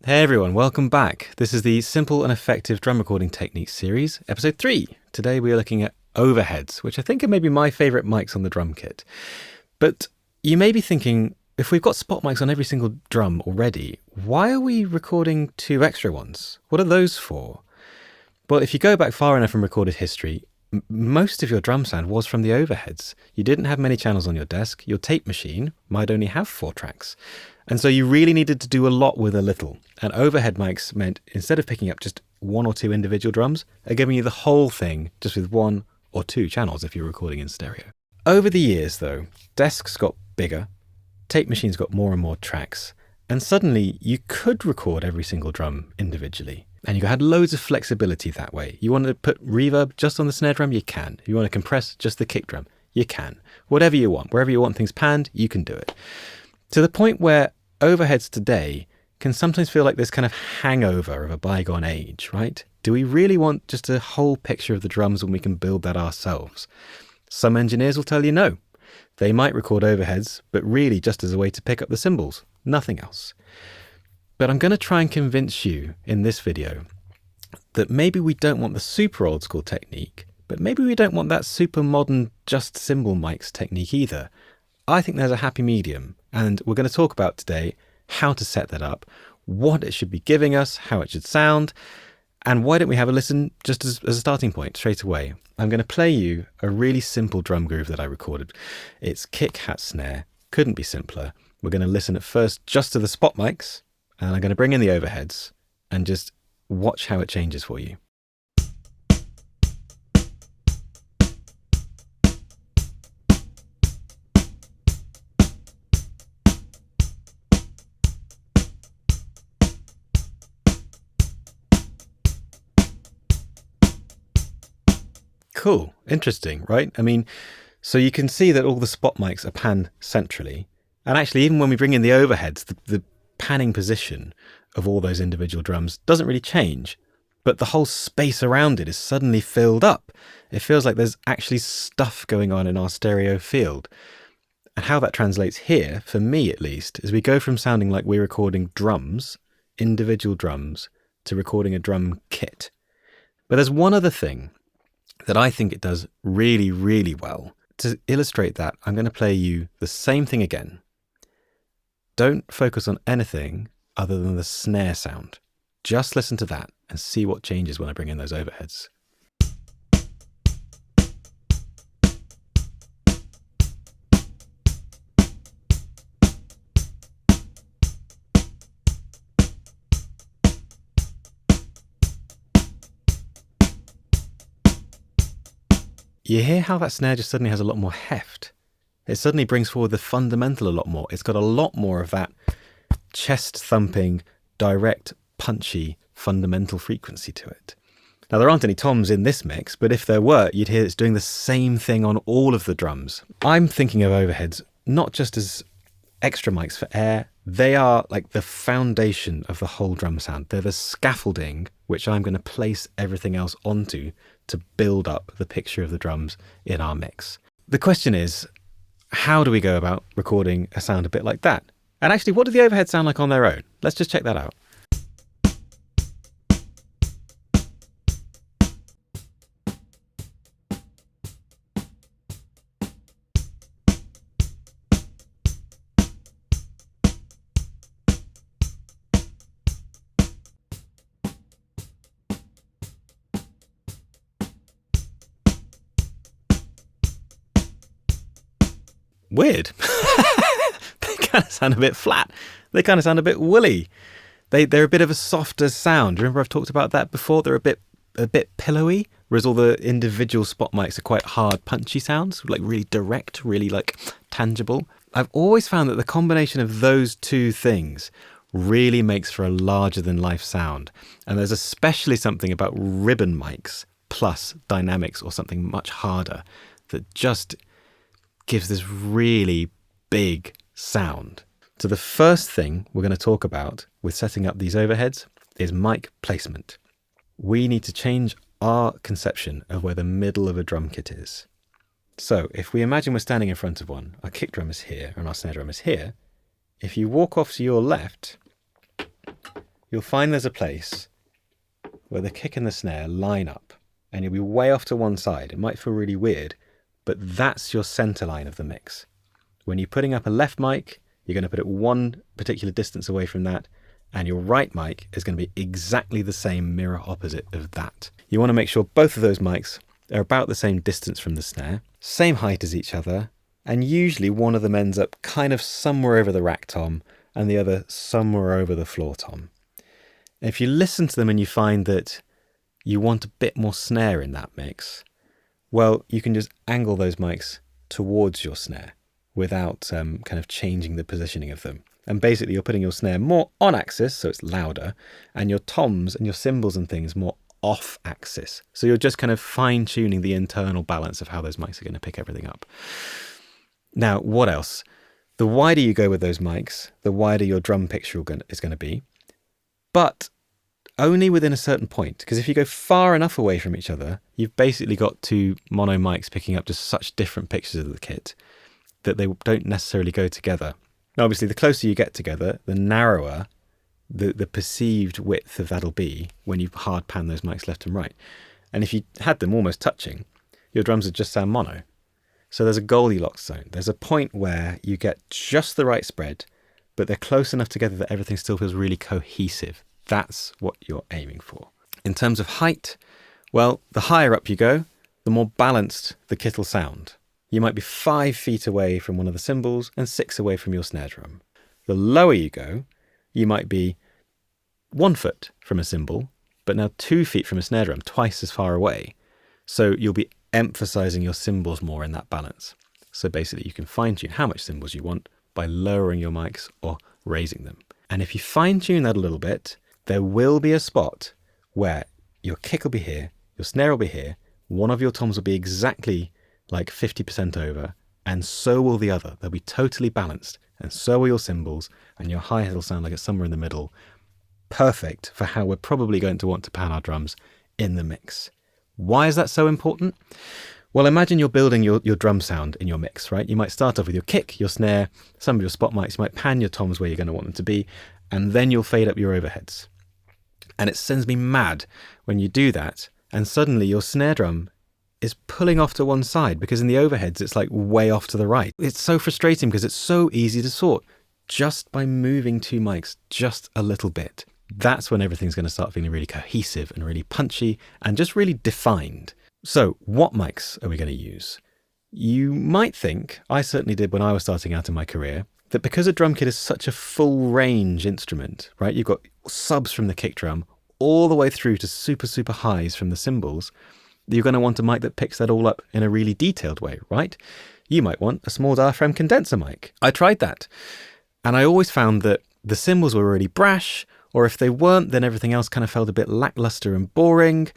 Hey everyone, welcome back. This is the Simple and Effective Drum Recording Techniques series, episode 3. Today we are looking at overheads, which I think are maybe my favourite mics on the drum kit. But you may be thinking, if we've got spot mics on every single drum already, why are we recording 2 extra ones? What are those for? Well, if you go back far enough in recorded history, most of your drum sound was from the overheads. You didn't have many channels on your desk. Your tape machine might only have 4 tracks. And so you really needed to do a lot with a little. And overhead mics meant instead of picking up just 1 or 2 individual drums, are giving you the whole thing just with 1 or 2 channels if you're recording in stereo. Over the years, though, desks got bigger, tape machines got more and more tracks, and suddenly you could record every single drum individually. And you had loads of flexibility that way. You want to put reverb just on the snare drum, you can. If you want to compress just the kick drum, you can. Whatever you want, wherever you want things panned, you can do it. To the point where overheads today can sometimes feel like this kind of hangover of a bygone age, right? Do we really want just a whole picture of the drums when we can build that ourselves? Some engineers will tell you no. They might record overheads, but really just as a way to pick up the cymbals, nothing else. But I'm going to try and convince you in this video that maybe we don't want the super old school technique, but maybe we don't want that super modern just cymbal mics technique either. I think there's a happy medium, and we're going to talk about today how to set that up, what it should be giving us, how it should sound, and why don't we have a listen just as a starting point straight away. I'm going to play you a really simple drum groove that I recorded. It's kick, hat, snare. Couldn't be simpler. We're going to listen at first just to the spot mics, and I'm going to bring in the overheads and just watch how it changes for you. Cool. Interesting, right? I mean, so you can see that all the spot mics are panned centrally. And actually, even when we bring in the overheads, the panning position of all those individual drums doesn't really change. But the whole space around it is suddenly filled up. It feels like there's actually stuff going on in our stereo field. And how that translates here, for me at least, is we go from sounding like we're recording drums, individual drums, to recording a drum kit. But there's one other thing that I think it does really, really well. To illustrate that, I'm going to play you the same thing again. Don't focus on anything other than the snare sound. Just listen to that and see what changes when I bring in those overheads. You hear how that snare just suddenly has a lot more heft. It suddenly brings forward the fundamental a lot more. It's got a lot more of that chest-thumping, direct, punchy, fundamental frequency to it. Now, there aren't any toms in this mix, but if there were, you'd hear it's doing the same thing on all of the drums. I'm thinking of overheads not just as extra mics for air. They are like the foundation of the whole drum sound. They're the scaffolding which I'm going to place everything else onto to build up the picture of the drums in our mix. The question is, how do we go about recording a sound a bit like that? And actually, what do the overheads sound like on their own? Let's just check that out. Weird. They kind of sound a bit flat. They kind of sound a bit woolly. They're a bit of a softer sound. Remember I've talked about that before? They're a bit pillowy, whereas all the individual spot mics are quite hard, punchy sounds, like really direct, really like tangible. I've always found that the combination of those two things really makes for a larger than life sound. And there's especially something about ribbon mics plus dynamics or something much harder that just gives this really big sound. So the first thing we're going to talk about with setting up these overheads is mic placement. We need to change our conception of where the middle of a drum kit is. So if we imagine we're standing in front of one, our kick drum is here and our snare drum is here. If you walk off to your left, you'll find there's a place where the kick and the snare line up, and you'll be way off to one side. It might feel really weird, but that's your center line of the mix. When you're putting up a left mic, you're going to put it one particular distance away from that, and your right mic is going to be exactly the same mirror opposite of that. You want to make sure both of those mics are about the same distance from the snare, same height as each other, and usually one of them ends up kind of somewhere over the rack tom and the other somewhere over the floor tom. And if you listen to them and you find that you want a bit more snare in that mix, well, you can just angle those mics towards your snare without kind of changing the positioning of them. And basically you're putting your snare more on axis, so it's louder, and your toms and your cymbals and things more off axis. So you're just kind of fine tuning the internal balance of how those mics are going to pick everything up. Now, what else? The wider you go with those mics, the wider your drum picture is going to be, but only within a certain point. Because if you go far enough away from each other, you've basically got two mono mics picking up just such different pictures of the kit that they don't necessarily go together. Now, obviously, the closer you get together, the narrower the perceived width of that'll be when you hard pan those mics left and right. And if you had them almost touching, your drums would just sound mono. So there's a Goldilocks zone. There's a point where you get just the right spread, but they're close enough together that everything still feels really cohesive. That's what you're aiming for. In terms of height, well, the higher up you go, the more balanced the kit'll sound. You might be 5 feet away from one of the cymbals and 6 away from your snare drum. The lower you go, you might be 1 foot from a cymbal, but now 2 feet from a snare drum, twice as far away. So you'll be emphasizing your cymbals more in that balance. So basically you can fine tune how much cymbals you want by lowering your mics or raising them. And if you fine tune that a little bit, there will be a spot where your kick will be here, your snare will be here, one of your toms will be exactly like 50% over, and so will the other. They'll be totally balanced, and so will your cymbals, and your hi-hat will sound like it's somewhere in the middle. Perfect for how we're probably going to want to pan our drums in the mix. Why is that so important? Well, imagine you're building your drum sound in your mix, right? You might start off with your kick, your snare, some of your spot mics. You might pan your toms where you're going to want them to be, and then you'll fade up your overheads. And it sends me mad when you do that, and suddenly your snare drum is pulling off to one side because in the overheads it's like way off to the right. It's so frustrating because it's so easy to sort just by moving two mics just a little bit. That's when everything's going to start feeling really cohesive and really punchy and just really defined. So what mics are we going to use? You might think, I certainly did when I was starting out in my career, that because a drum kit is such a full range instrument, right? You've got subs from the kick drum all the way through to super, super highs from the cymbals. You're going to want a mic that picks that all up in a really detailed way, right? You might want a small diaphragm condenser mic. I tried that. And I always found that the cymbals were really brash, or if they weren't, then everything else kind of felt a bit lackluster and boring.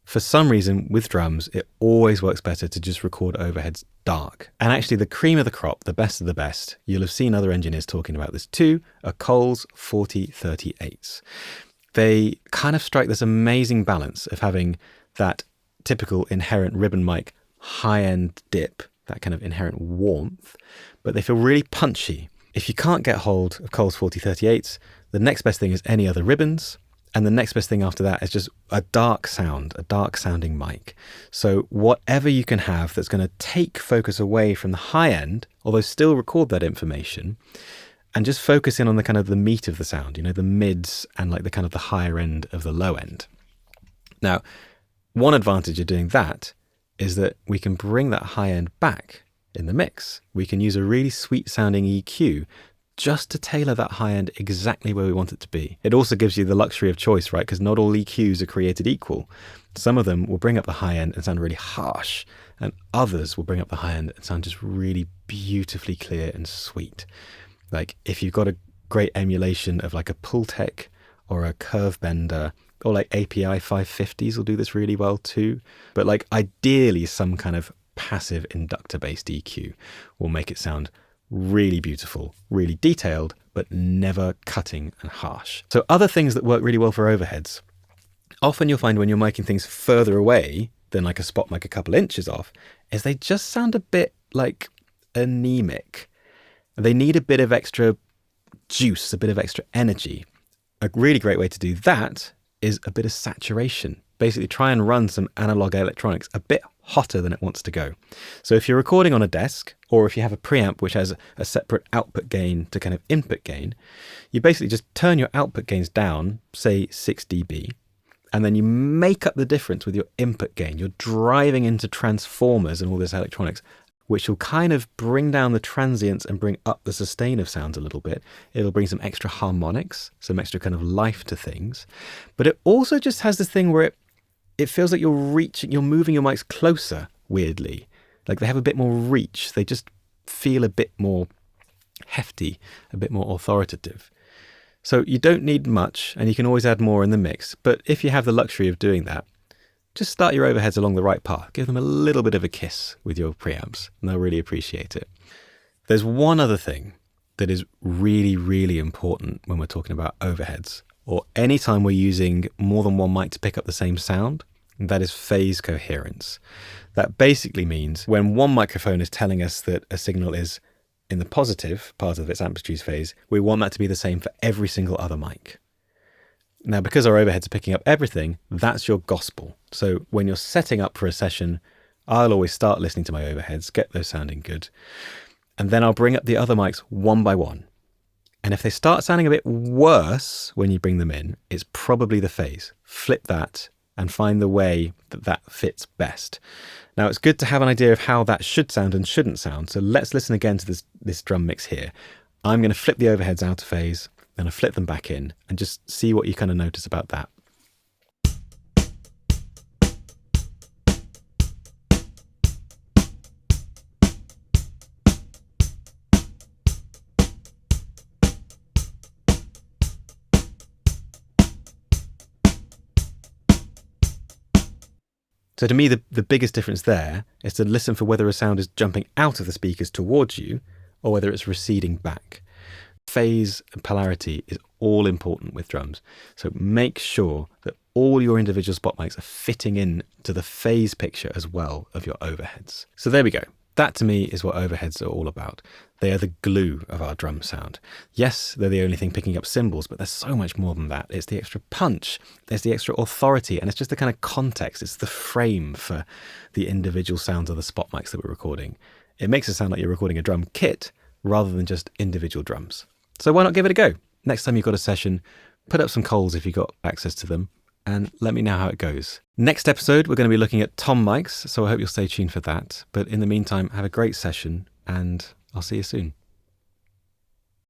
For some reason, with drums, it always works better to just record overheads dark. And actually, the cream of the crop, the best of the best, you'll have seen other engineers talking about this too, are Coles 4038s. They kind of strike this amazing balance of having that typical inherent ribbon mic high-end dip, that kind of inherent warmth, but they feel really punchy. If you can't get hold of Coles 4038s, the next best thing is any other ribbons, and the next best thing after that is just a dark sounding mic. So whatever you can have that's going to take focus away from the high end, although still record that information, and just focus in on the kind of the meat of the sound, you know, the mids and like the kind of the higher end of the low end. Now, one advantage of doing that is that we can bring that high end back in the mix. We can use a really sweet sounding EQ just to tailor that high end exactly where we want it to be. It also gives you the luxury of choice, right? Because not all EQs are created equal. Some of them will bring up the high end and sound really harsh, and others will bring up the high end and sound just really beautifully clear and sweet. Like if you've got a great emulation of like a Pultec or a Curve Bender, or like API 550s will do this really well too. But like ideally some kind of passive inductor-based EQ will make it sound really beautiful, really detailed, but never cutting and harsh. So other things that work really well for overheads, often you'll find when you're miking things further away than like a spot mic a couple inches off, is they just sound a bit like anemic. They need a bit of extra juice, a bit of extra energy. A really great way to do that is a bit of saturation. Basically try and run some analog electronics a bit hotter than it wants to go. So if you're recording on a desk, or if you have a preamp which has a separate output gain to kind of input gain, you basically just turn your output gains down, say 6 dB, and then you make up the difference with your input gain. You're driving into transformers and all this electronics, which will kind of bring down the transients and bring up the sustain of sounds a little bit. It'll bring some extra harmonics, some extra kind of life to things. But it also just has this thing where it feels like you're moving your mics closer, weirdly. Like they have a bit more reach. They just feel a bit more hefty, a bit more authoritative. So you don't need much, and you can always add more in the mix. But if you have the luxury of doing that, just start your overheads along the right path. Give them a little bit of a kiss with your preamps, and they'll really appreciate it. There's one other thing that is really, really important when we're talking about overheads, or any time we're using more than one mic to pick up the same sound, and that is phase coherence. That basically means when one microphone is telling us that a signal is in the positive part of its amplitude phase, we want that to be the same for every single other mic. Now, because our overheads are picking up everything, that's your gospel. So when you're setting up for a session, I'll always start listening to my overheads, get those sounding good, and then I'll bring up the other mics one by one. And if they start sounding a bit worse when you bring them in, it's probably the phase. Flip that and find the way that fits best. Now, it's good to have an idea of how that should sound and shouldn't sound. So let's listen again to this drum mix here. I'm going to flip the overheads out of phase, then I flip them back in, and just see what you kind of notice about that. So to me, the biggest difference there is to listen for whether a sound is jumping out of the speakers towards you or whether it's receding back. Phase and polarity is all important with drums. So make sure that all your individual spot mics are fitting in to the phase picture as well of your overheads. So there we go. That to me is what overheads are all about. They are the glue of our drum sound. Yes, they're the only thing picking up cymbals, but there's so much more than that. It's the extra punch, there's the extra authority, and it's just the kind of context. It's the frame for the individual sounds of the spot mics that we're recording. It makes it sound like you're recording a drum kit rather than just individual drums. So why not give it a go? Next time you've got a session, put up some calls if you've got access to them, and let me know how it goes. Next episode, we're going to be looking at tom mics, so I hope you'll stay tuned for that. But in the meantime, have a great session, and I'll see you soon.